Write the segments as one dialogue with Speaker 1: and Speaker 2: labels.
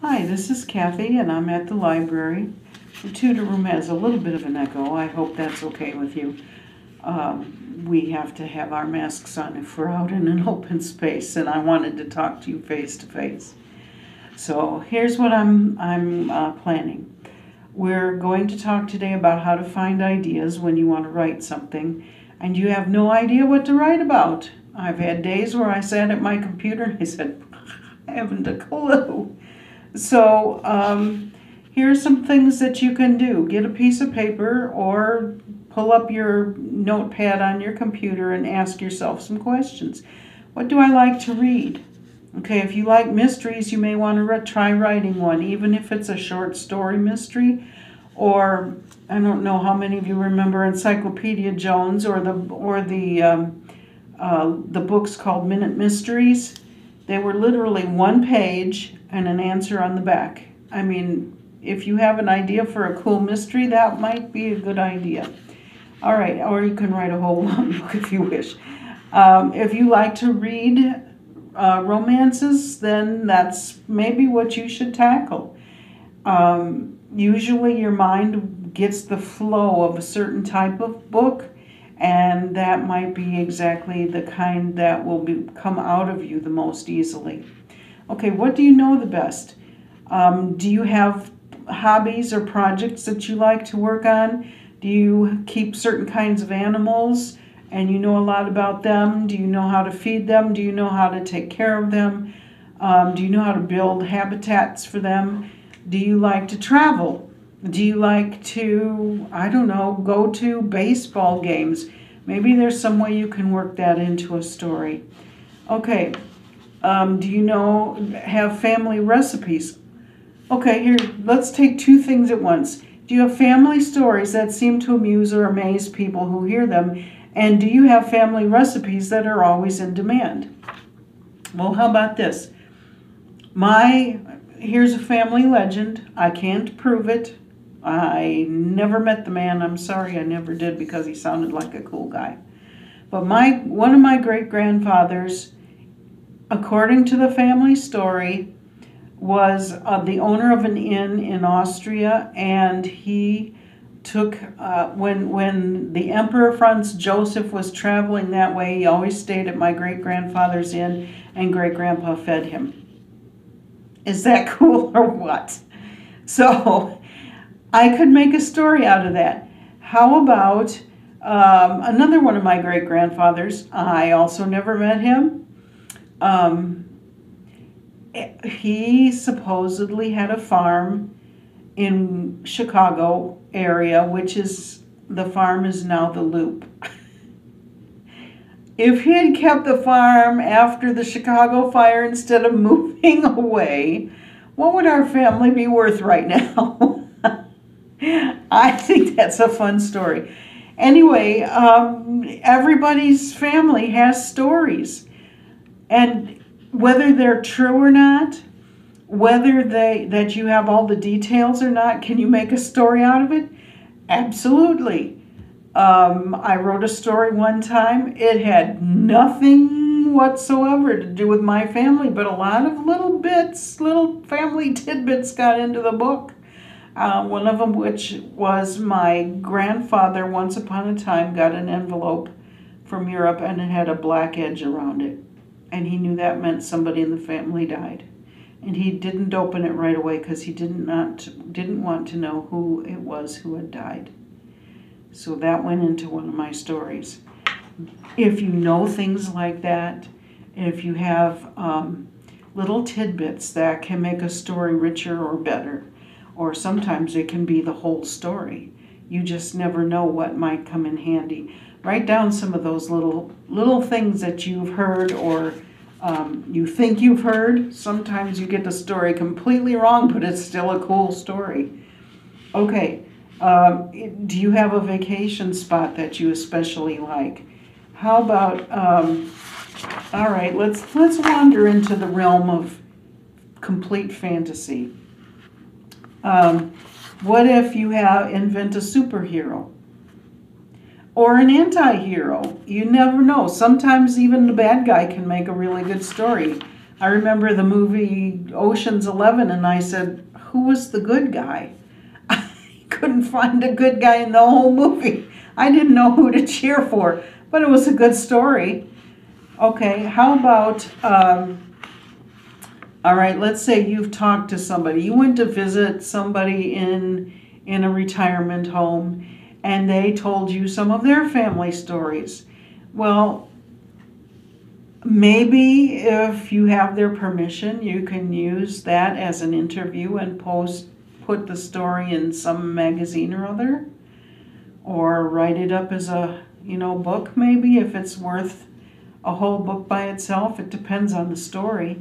Speaker 1: Hi, this is Kathy, and I'm at the library. The tutor room has a little bit of an echo. I hope that's okay with you. We have to have our masks on if we're out in an open space, and I wanted to talk to you face to face. So here's what I'm planning. We're going to talk today about how to find ideas when you want to write something, and you have no idea what to write about. I've had days where I sat at my computer and I said, I haven't a clue. So here's some things that you can do. Get a piece of paper or pull up your notepad on your computer and ask yourself some questions. What do I like to read? Okay, if you like mysteries, you may want to try writing one, even if it's a short story mystery. Or I don't know how many of you remember Encyclopedia Jones or the books called Minute Mysteries. They were literally one page and an answer on the back. I mean, if you have an idea for a cool mystery, that might be a good idea. All right, or you can write a whole long book if you wish. If you like to read romances, then that's maybe what you should tackle. Usually your mind gets the flow of a certain type of book, and that might be exactly the kind that will come out of you the most easily. Okay, what do you know the best? Do you have hobbies or projects that you like to work on? Do you keep certain kinds of animals and you know a lot about them? Do you know how to feed them? Do you know how to take care of them? Do you know how to build habitats for them? Do you like to travel? Do you like to, I don't know, go to baseball games? Maybe there's some way you can work that into a story. Okay, do you have family recipes? Okay, here, let's take two things at once. Do you have family stories that seem to amuse or amaze people who hear them? And do you have family recipes that are always in demand? Well, how about this? Here's a family legend. I can't prove it. I never met the man. I'm sorry I never did because he sounded like a cool guy. But one of my great-grandfathers, according to the family story, was the owner of an inn in Austria, and he took, when the Emperor Franz Joseph was traveling that way, he always stayed at my great-grandfather's inn, and great-grandpa fed him. Is that cool or what? So I could make a story out of that. How about another one of my great-grandfathers? I also never met him. He supposedly had a farm in Chicago area, the farm is now the Loop. If he had kept the farm after the Chicago fire instead of moving away, what would our family be worth right now? I think that's a fun story. Anyway, everybody's family has stories. And whether they're true or not, whether that you have all the details or not, can you make a story out of it? Absolutely. I wrote a story one time. It had nothing whatsoever to do with my family, but a lot of little family tidbits got into the book. One of them, which was my grandfather, once upon a time, got an envelope from Europe and it had a black edge around it. And he knew that meant somebody in the family died. And he didn't open it right away because he didn't want to know who it was who had died. So that went into one of my stories. If you know things like that, if you have little tidbits that can make a story richer or better, or sometimes it can be the whole story. You just never know what might come in handy. Write down some of those little things that you've heard or you think you've heard. Sometimes you get the story completely wrong, but it's still a cool story. Okay, do you have a vacation spot that you especially like? How about, all right, let's wander into the realm of complete fantasy. What if you invent a superhero? Or an anti-hero? You never know. Sometimes even the bad guy can make a really good story. I remember the movie Ocean's 11, and I said, who was the good guy? I couldn't find a good guy in the whole movie. I didn't know who to cheer for, but it was a good story. Okay, how about, all right, let's say you've talked to somebody. You went to visit somebody in a retirement home, and they told you some of their family stories. Well, maybe if you have their permission, you can use that as an interview and put the story in some magazine or other, or write it up as a, book maybe, if it's worth a whole book by itself. It depends on the story.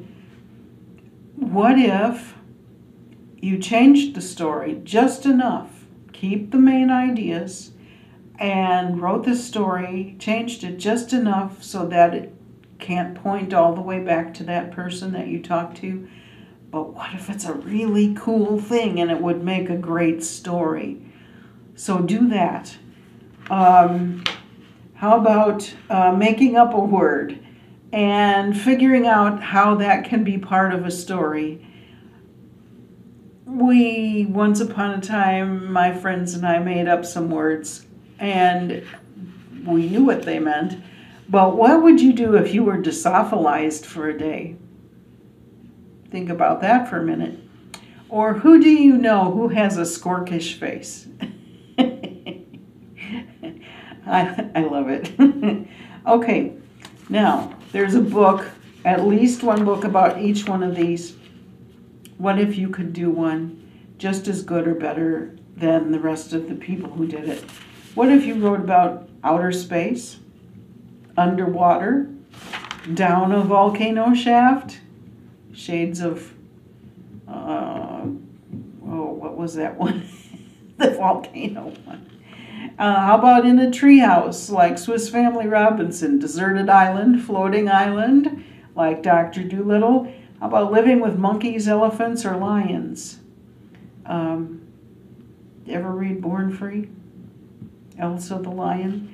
Speaker 1: What if you changed the story just enough, keep the main ideas, and wrote the story, changed it just enough so that it can't point all the way back to that person that you talked to? But what if it's a really cool thing and it would make a great story? So do that. How about making up a word and figuring out how that can be part of a story? Once upon a time, my friends and I made up some words, and we knew what they meant. But what would you do if you were Drosophilized for a day? Think about that for a minute. Or who do you know who has a squirkish face? I love it. Okay, now there's a book, at least one book about each one of these. What if you could do one just as good or better than the rest of the people who did it? What if you wrote about outer space, underwater, down a volcano shaft, shades of, what was that one? The volcano one. How about in a treehouse, like Swiss Family Robinson, deserted island, floating island, like Dr. Dolittle? How about living with monkeys, elephants, or lions? Ever read Born Free? Elsa the Lion?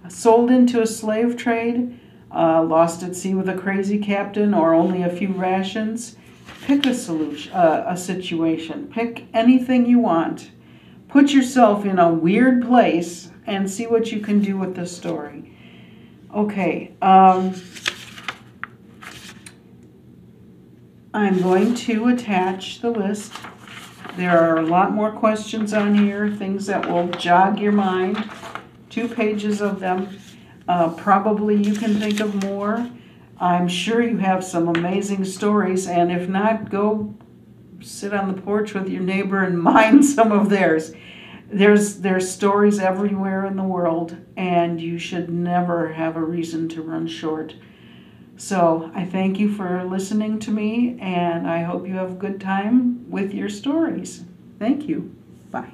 Speaker 1: Sold into a slave trade, lost at sea with a crazy captain, or only a few rations? Pick a situation. Pick anything you want. Put yourself in a weird place and see what you can do with this story. Okay. I'm going to attach the list. There are a lot more questions on here, things that will jog your mind. 2 pages of them. Probably you can think of more. I'm sure you have some amazing stories, and if not, go sit on the porch with your neighbor and mine some of theirs. There's stories everywhere in the world, and you should never have a reason to run short. So I thank you for listening to me, and I hope you have a good time with your stories. Thank you. Bye.